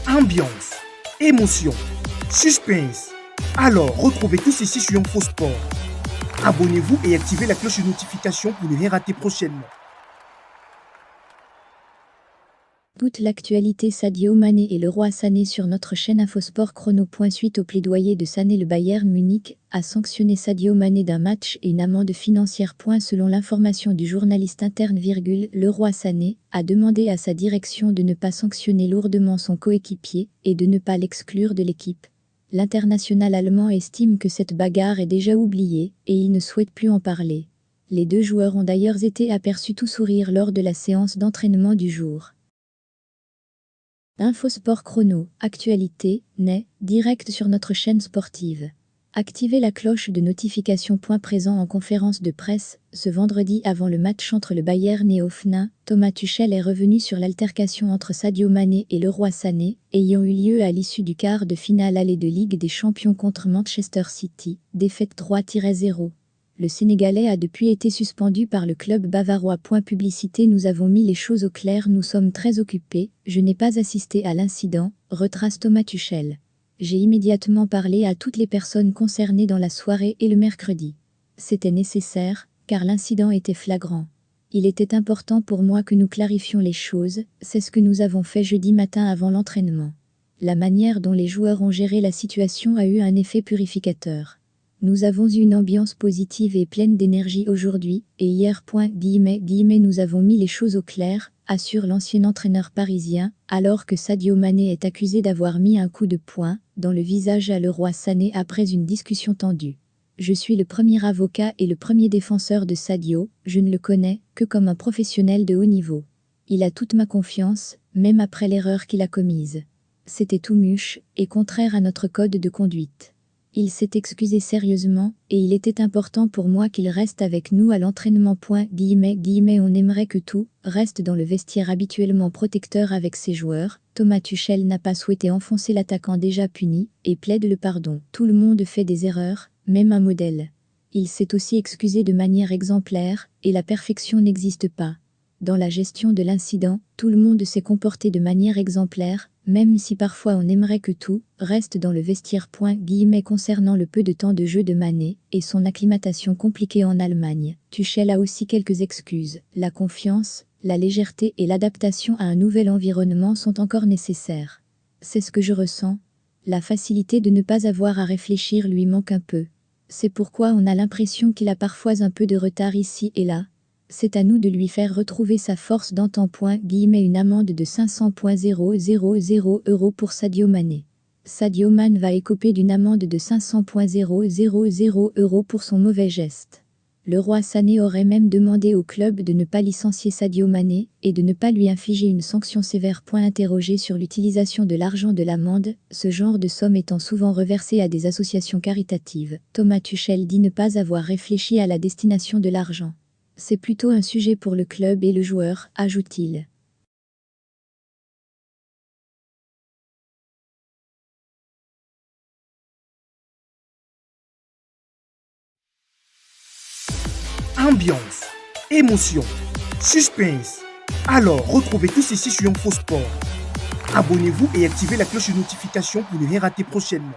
ambiance, émotion, suspense. Alors, retrouvez tout ceci sur Info Sport. Abonnez-vous et activez la cloche de notification pour ne rien rater prochainement. Toute l'actualité Sadio Mané et le roi Sané sur notre chaîne Infosport Chrono. Suite au plaidoyer de Sané, le Bayern Munich a sanctionné Sadio Mané d'un match et une amende financière. Selon l'information du journaliste interne, le roi Sané a demandé à sa direction de ne pas sanctionner lourdement son coéquipier et de ne pas l'exclure de l'équipe. L'international allemand estime que cette bagarre est déjà oubliée et il ne souhaite plus en parler. Les deux joueurs ont d'ailleurs été aperçus tout sourire lors de la séance d'entraînement du jour. Infosport Chrono, actualité, direct sur notre chaîne sportive. Activez la cloche de notification. Présent en conférence de presse, ce vendredi avant le match entre le Bayern et Hoffenheim, Thomas Tuchel est revenu sur l'altercation entre Sadio Mané et le roi Sané, ayant eu lieu à l'issue du quart de finale aller de Ligue des Champions contre Manchester City, défaite 3-0. Le Sénégalais a depuis été suspendu par le club bavarois. Publicité. Nous avons mis les choses au clair, nous sommes très occupés, je n'ai pas assisté à l'incident, retrace Thomas Tuchel. J'ai immédiatement parlé à toutes les personnes concernées dans la soirée et le mercredi. C'était nécessaire, car l'incident était flagrant. Il était important pour moi que nous clarifions les choses, c'est ce que nous avons fait jeudi matin avant l'entraînement. La manière dont les joueurs ont géré la situation a eu un effet purificateur. Nous avons eu une ambiance positive et pleine d'énergie aujourd'hui, et hier. Nous avons mis les choses au clair, assure l'ancien entraîneur parisien, alors que Sadio Mané est accusé d'avoir mis un coup de poing dans le visage à le roi Sané après une discussion tendue. Je suis le premier avocat et le premier défenseur de Sadio, je ne le connais que comme un professionnel de haut niveau. Il a toute ma confiance, même après l'erreur qu'il a commise. C'était tout mûche et contraire à notre code de conduite. Il s'est excusé sérieusement, et il était important pour moi qu'il reste avec nous à l'entraînement. On aimerait que tout reste dans le vestiaire habituellement protecteur avec ses joueurs. Thomas Tuchel n'a pas souhaité enfoncer l'attaquant déjà puni, et plaide le pardon. Tout le monde fait des erreurs, même un modèle. Il s'est aussi excusé de manière exemplaire, et la perfection n'existe pas. Dans la gestion de l'incident, tout le monde s'est comporté de manière exemplaire, même si parfois on aimerait que tout reste dans le vestiaire. Concernant le peu de temps de jeu de Mané et son acclimatation compliquée en Allemagne, Tuchel a aussi quelques excuses. La confiance, la légèreté et l'adaptation à un nouvel environnement sont encore nécessaires. C'est ce que je ressens. La facilité de ne pas avoir à réfléchir lui manque un peu. C'est pourquoi on a l'impression qu'il a parfois un peu de retard ici et là. C'est à nous de lui faire retrouver sa force d'antan. Une amende de 500,000 € pour Sadio Mané. Sadio Mané va écoper d'une amende de 500,000 € pour son mauvais geste. Le roi Sané aurait même demandé au club de ne pas licencier Sadio Mané et de ne pas lui infliger une sanction sévère. Interrogé sur l'utilisation de l'argent de l'amende, ce genre de somme étant souvent reversée à des associations caritatives, Thomas Tuchel dit ne pas avoir réfléchi à la destination de l'argent. C'est plutôt un sujet pour le club et le joueur, ajoute-t-il. Ambiance, émotion, suspense. Alors, retrouvez tout ceci sur Info Sport. Abonnez-vous et activez la cloche de notification pour ne rien rater prochainement.